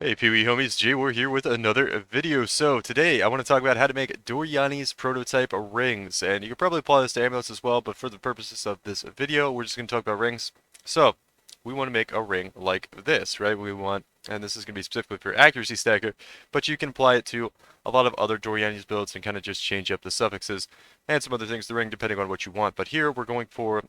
Hey Pee-wee homies, Jay, we're here with another video. So today I want to talk about how to make Doryani's prototype rings, and you could probably apply this to amulets as well, but for the purposes of this video, we're just going to talk about rings. So we want to make a ring like this, right? We want, and this is going to be specifically for accuracy stacker, but you can apply it to a lot of other Doryani's builds and kind of just change up the suffixes and some other things to the ring depending on what you want. But here we're going for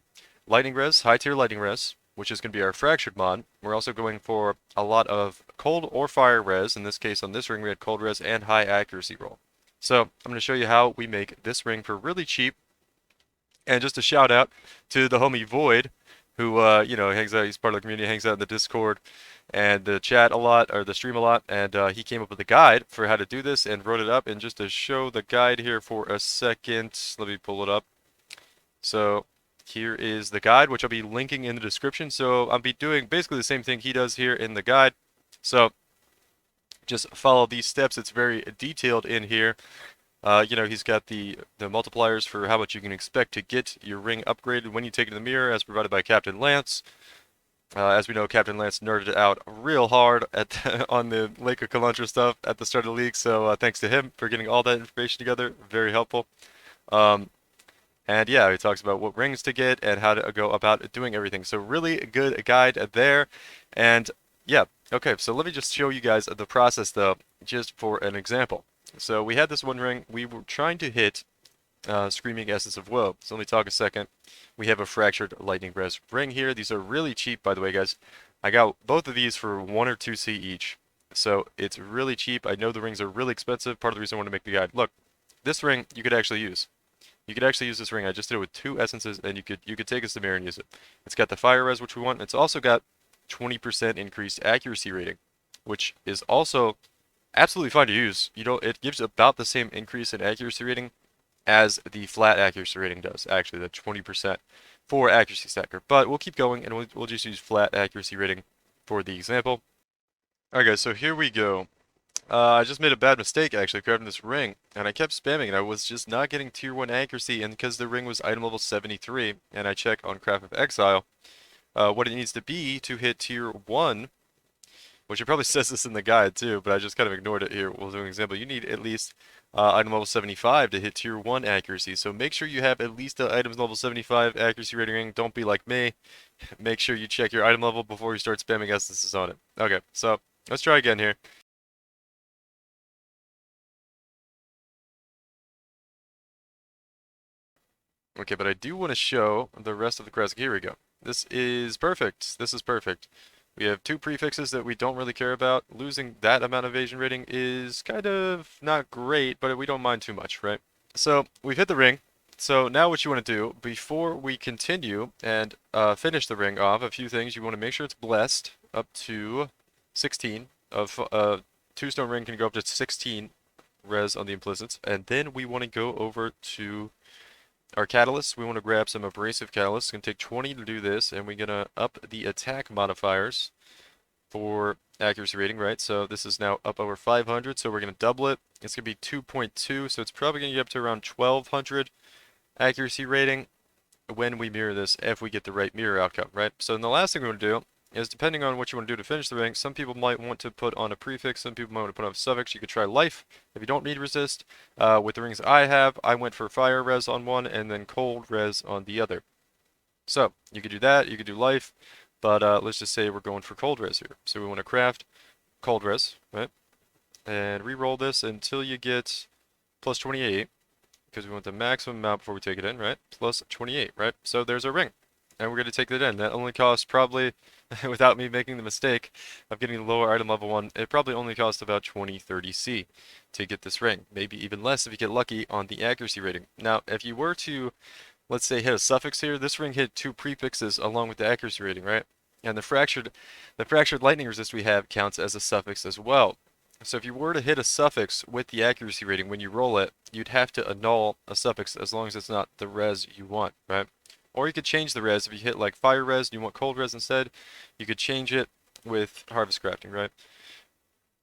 lightning res, high tier lightning res, which is going to be our fractured mod. We're also going for a lot of cold or fire res. In this case, on this ring, we had cold res and high accuracy roll. So I'm going to show you how we make this ring for really cheap. And just a shout out to the homie Void, who hangs out. He's part of the community, hangs out in the Discord and the chat a lot, or the stream a lot. And he came up with a guide for how to do this and wrote it up. And just to show the guide here for a second, let me pull it up. So here is the guide, which I'll be linking in the description. So I'll be doing basically the same thing he does here in the guide. So just follow these steps. It's very detailed in here. He's got the multipliers for how much you can expect to get your ring upgraded when you take it to the mirror, as provided by Captain Lance. As we know, Captain Lance nerded out real hard on the Lake of Kalandra stuff at the start of the league. So thanks to him for getting all that information together. Very helpful. And yeah, he talks about what rings to get and how to go about doing everything. So really good guide there. And yeah, okay, so let me just show you guys the process though, just for an example. So we had this one ring, we were trying to hit Screaming Essence of Woe. So let me talk a second. We have a Fractured Lightning Res ring here. These are really cheap, by the way, guys. I got both of these for 1 or 2C each. So it's really cheap. I know the rings are really expensive. Part of the reason I want to make the guide. Look, this ring you could actually use. You could actually use this ring. I just did it with 2 essences, and you could take this to mirror and use it. It's got the fire res, which we want. It's also got 20% increased accuracy rating, which is also absolutely fine to use. It gives about the same increase in accuracy rating as the flat accuracy rating does. Actually, the 20% for accuracy stacker. But we'll keep going, and we'll just use flat accuracy rating for the example. Alright guys, so here we go. I just made a bad mistake actually grabbing this ring, and I kept spamming it. I was just not getting tier 1 accuracy, and because the ring was item level 73, and I check on Craft of Exile, what it needs to be to hit tier 1, which it probably says this in the guide too, but I just kind of ignored it here. We'll do an example. You need at least item level 75 to hit tier 1 accuracy, so make sure you have at least the items level 75 accuracy rating ring. Don't be like me. Make sure you check your item level before you start spamming essences on it. Okay, so let's try again here. Okay, but I do want to show the rest of the crest. Here we go. This is perfect. This is perfect. We have 2 prefixes that we don't really care about. Losing that amount of evasion rating is kind of not great, but we don't mind too much, right? So we've hit the ring. So now what you want to do, before we continue and finish the ring off, a few things. You want to make sure it's blessed up to 16. Of 2-stone ring can go up to 16 res on the implicits. And then we want to go over to our catalysts. We want to grab some abrasive catalysts. It's going to take 20 to do this, and we're going to up the attack modifiers for accuracy rating, right? So this is now up over 500, so we're going to double it. It's going to be 2.2, so it's probably going to get up to around 1200 accuracy rating when we mirror this, if we get the right mirror outcome, right? So then the last thing we want to do is, depending on what you want to do to finish the ring, some people might want to put on a prefix, some people might want to put on a suffix. You could try life if you don't need resist. With the rings I have, I went for fire res on one and then cold res on the other. So you could do that, you could do life, but let's just say we're going for cold res here. So we want to craft cold res, right? And re-roll this until you get plus 28, because we want the maximum amount before we take it in, right? Plus 28, right? So there's our ring. And we're going to take that in. That only costs probably, without me making the mistake of getting the lower item level 1, it probably only costs about 20-30C to get this ring. Maybe even less if you get lucky on the accuracy rating. Now, if you were to, let's say, hit a suffix here, this ring hit 2 prefixes along with the accuracy rating, right? And the fractured lightning resist we have counts as a suffix as well. So if you were to hit a suffix with the accuracy rating when you roll it, you'd have to annul a suffix as long as it's not the res you want, right? Or you could change the res. If you hit like fire res and you want cold res instead, you could change it with harvest crafting, right?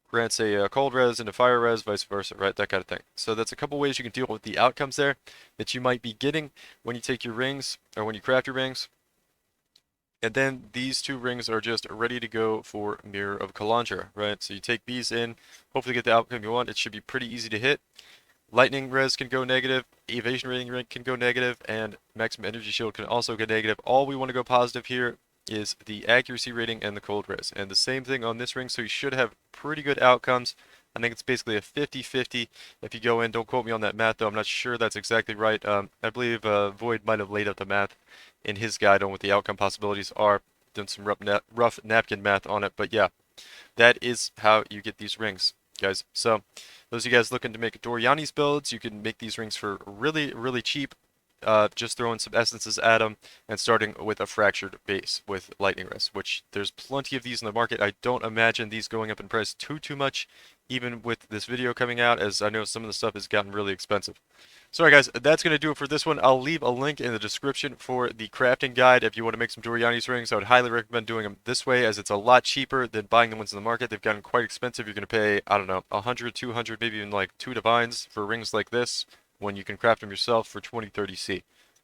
Grants a cold res into fire res, vice versa, right? That kind of thing. So that's a couple ways you can deal with the outcomes there that you might be getting when you take your rings or when you craft your rings. And then these two rings are just ready to go for Mirror of Kalandra, right? So you take these in, hopefully get the outcome you want. It should be pretty easy to hit. Lightning res can go negative, evasion rating can go negative, and maximum energy shield can also go negative. All we want to go positive here is the accuracy rating and the cold res. And the same thing on this ring, so you should have pretty good outcomes. I think it's basically a 50-50 if you go in. Don't quote me on that math, though. I'm not sure that's exactly right. I believe Void might have laid out the math in his guide on what the outcome possibilities are. Done some rough napkin math on it, but yeah, that is how you get these rings, guys. So those of you guys looking to make Doryani's builds, you can make these rings for really, really cheap. Just throwing some essences at them and starting with a fractured base with lightning rest, which there's plenty of these in the market. I don't imagine these going up in price too much, even with this video coming out, as I know some of the stuff has gotten really expensive. Sorry guys, that's going to do it for this one. I'll leave a link in the description for the crafting guide if you want to make some Doryani's rings. I would highly recommend doing them this way, as it's a lot cheaper than buying the ones in the market. They've gotten quite expensive. You're going to pay, I don't know, 100, 200, maybe even like 2 divines for rings like this, when you can craft them yourself for 20, 30 C.